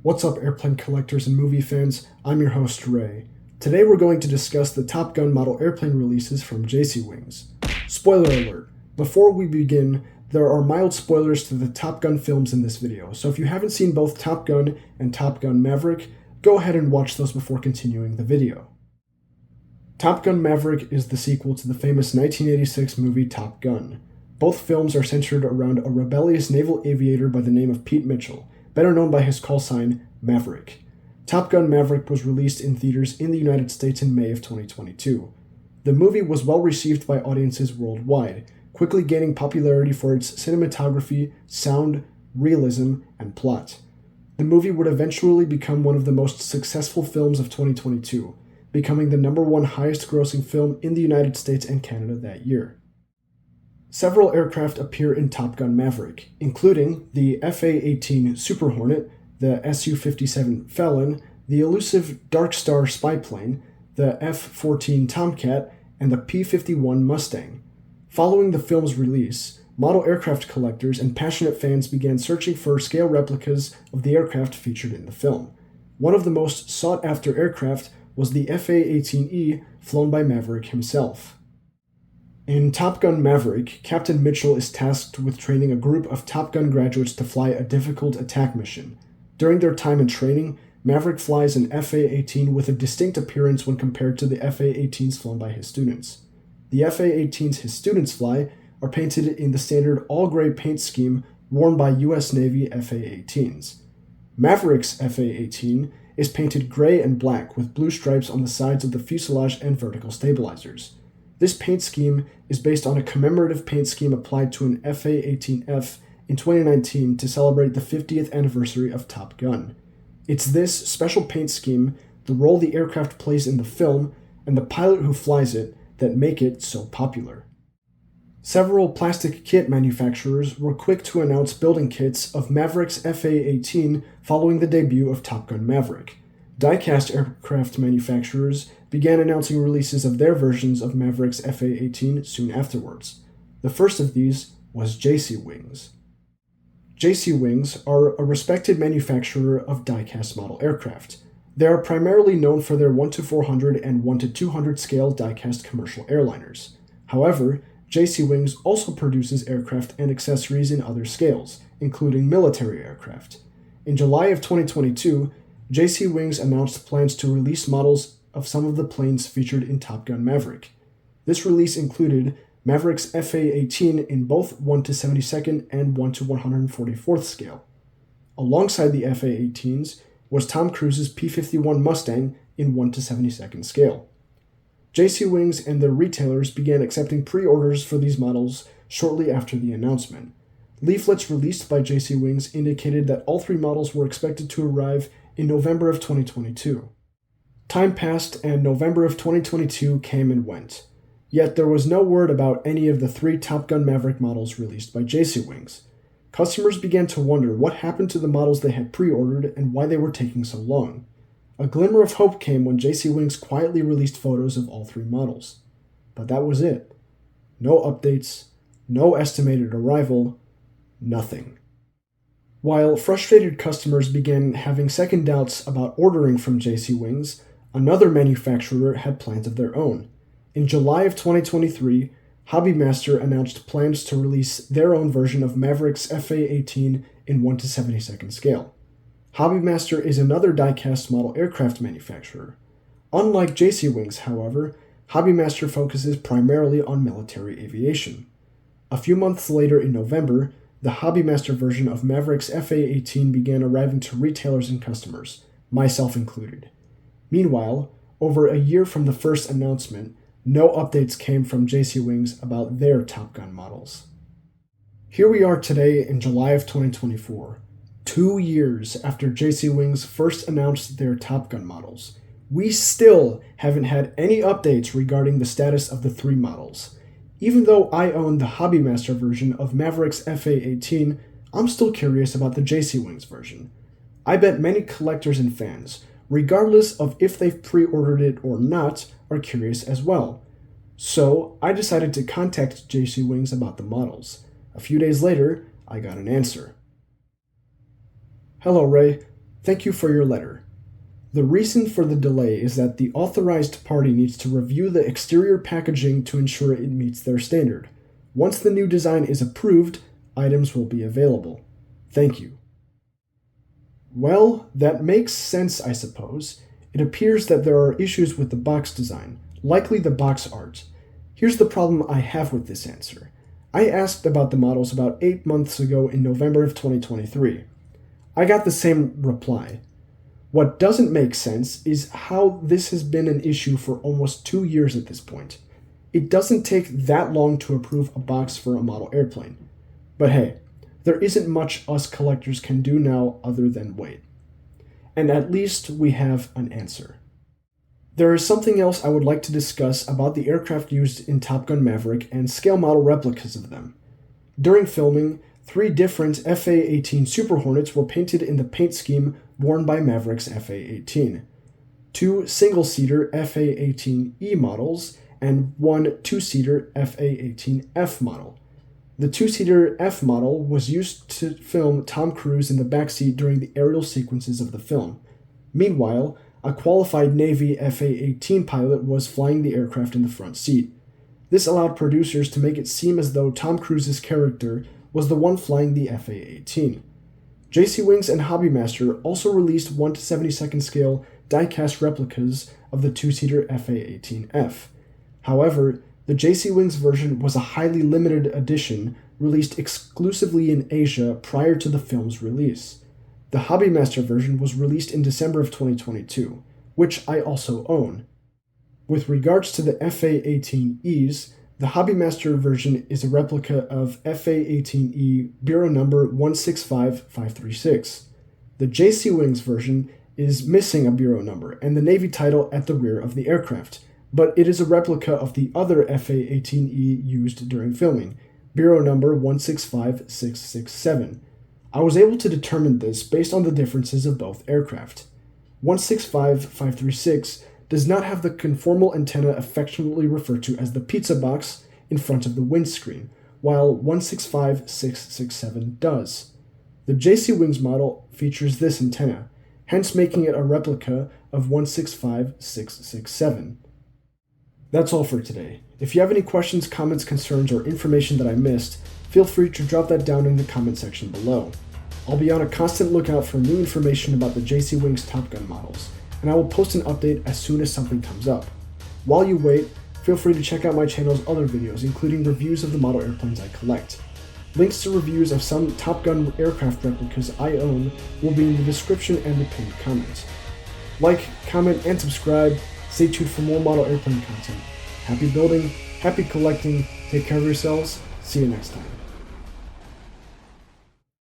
What's up, airplane collectors and movie fans? I'm your host, Ray. Today we're going to discuss the Top Gun model airplane releases from JC Wings. Spoiler alert, before we begin, there are mild spoilers to the Top Gun films in this video, so if you haven't seen both Top Gun and Top Gun Maverick, go ahead and watch those before continuing the video. Top Gun Maverick is the sequel to the famous 1986 movie Top Gun. Both films are centered around a rebellious naval aviator by the name of Pete Mitchell, better known by his call sign, Maverick. Top Gun Maverick was released in theaters in the United States in May of 2022. The movie was well received by audiences worldwide, quickly gaining popularity for its cinematography, sound, realism, and plot. The movie would eventually become one of the most successful films of 2022, becoming the #1 highest grossing film in the United States and Canada that year. Several aircraft appear in Top Gun Maverick, including the FA-18 Super Hornet, the Su-57 Felon, the elusive Dark Star spy plane, the F-14 Tomcat, and the P-51 Mustang. Following the film's release, model aircraft collectors and passionate fans began searching for scale replicas of the aircraft featured in the film. One of the most sought-after aircraft was the FA-18E, flown by Maverick himself. In Top Gun Maverick, Captain Mitchell is tasked with training a group of Top Gun graduates to fly a difficult attack mission. During their time in training, Maverick flies an FA-18 with a distinct appearance when compared to the FA-18s flown by his students. The FA-18s his students fly are painted in the standard all-gray paint scheme worn by U.S. Navy FA-18s. Maverick's FA-18 is painted gray and black with blue stripes on the sides of the fuselage and vertical stabilizers. This paint scheme is based on a commemorative paint scheme applied to an FA-18F in 2019 to celebrate the 50th anniversary of Top Gun. It's this special paint scheme, the role the aircraft plays in the film, and the pilot who flies it that make it so popular. Several plastic kit manufacturers were quick to announce building kits of Maverick's FA-18 following the debut of Top Gun Maverick. Die-cast aircraft manufacturers began announcing releases of their versions of Maverick's FA-18 soon afterwards. The first of these was JC Wings. JC Wings are a respected manufacturer of die-cast model aircraft. They are primarily known for their 1-400 and 1-200 scale die-cast commercial airliners. However, JC Wings also produces aircraft and accessories in other scales, including military aircraft. In July of 2022, JC Wings announced plans to release models of some of the planes featured in Top Gun Maverick. This release included Maverick's FA-18 in both 1-72nd and 1-144th scale. Alongside the FA-18s was Tom Cruise's P-51 Mustang in 1-72nd scale. JC Wings and their retailers began accepting pre-orders for these models shortly after the announcement. Leaflets released by JC Wings indicated that all three models were expected to arrive in November of 2022. Time passed and November of 2022 came and went. Yet there was no word about any of the three Top Gun Maverick models released by JC Wings. Customers began to wonder what happened to the models they had pre-ordered and why they were taking so long. A glimmer of hope came when JC Wings quietly released photos of all three models. But that was it. No updates, no estimated arrival, nothing. While frustrated customers began having second doubts about ordering from JC Wings, another manufacturer had plans of their own. In July of 2023, Hobbymaster announced plans to release their own version of Maverick's FA-18 in 1-72nd scale. Hobbymaster is another die-cast model aircraft manufacturer. Unlike JC Wings, however, Hobbymaster focuses primarily on military aviation. A few months later in November, the Hobbymaster version of Maverick's FA-18 began arriving to retailers and customers, myself included. Meanwhile, over a year from the first announcement, no updates came from JC Wings about their Top Gun models. Here we are today in July of 2024, 2 years after JC Wings first announced their Top Gun models. We still haven't had any updates regarding the status of the three models. Even though I own the Hobbymaster version of Maverick's FA-18, I'm still curious about the JC Wings version. I bet many collectors and fans, regardless of if they've pre-ordered it or not, are curious as well. So I decided to contact JC Wings about the models. A few days later, I got an answer. Hello, Ray. Thank you for your letter. The reason for the delay is that the authorized party needs to review the exterior packaging to ensure it meets their standard. Once the new design is approved, items will be available. Thank you. Well, that makes sense, I suppose. It appears that there are issues with the box design, likely the box art. Here's the problem I have with this answer. I asked about the models about 8 months ago in November of 2023. I got the same reply. What doesn't make sense is how this has been an issue for almost 2 years at this point. It doesn't take that long to approve a box for a model airplane. But hey, there isn't much us collectors can do now other than wait. And at least we have an answer. There is something else I would like to discuss about the aircraft used in Top Gun Maverick and scale model replicas of them. During filming, 3 different FA-18 Super Hornets were painted in the paint scheme worn by Maverick's FA-18. 2 single-seater FA-18E models and 1 2-seater FA-18F model. The 2-seater F model was used to film Tom Cruise in the backseat during the aerial sequences of the film. Meanwhile, a qualified Navy FA-18 pilot was flying the aircraft in the front seat. This allowed producers to make it seem as though Tom Cruise's character was the one flying the FA-18. JC Wings and Hobbymaster also released 1/72 scale die-cast replicas of the 2-seater FA-18F. However, the JC Wings version was a highly limited edition released exclusively in Asia prior to the film's release. The Hobbymaster version was released in December of 2022, which I also own. With regards to the FA-18Es, the Hobbymaster version is a replica of FA-18E Bureau number 165536. The JC Wings version is missing a Bureau number and the Navy title at the rear of the aircraft, but it is a replica of the other FA-18E used during filming, Bureau number 165667. I was able to determine this based on the differences of both aircraft. 165536 does not have the conformal antenna affectionately referred to as the pizza box in front of the windscreen, while 165667 does. The JC Wings model features this antenna, hence making it a replica of 165667. That's all for today. If you have any questions, comments, concerns, or information that I missed, feel free to drop that down in the comment section below. I'll be on a constant lookout for new information about the JC Wings Top Gun models, and I will post an update as soon as something comes up. While you wait, feel free to check out my channel's other videos, including reviews of the model airplanes I collect. Links to reviews of some Top Gun aircraft replicas I own will be in the description and the pinned comment. Like, comment, and subscribe. Stay tuned for more model airplane content. Happy building, happy collecting, take care of yourselves, see you next time.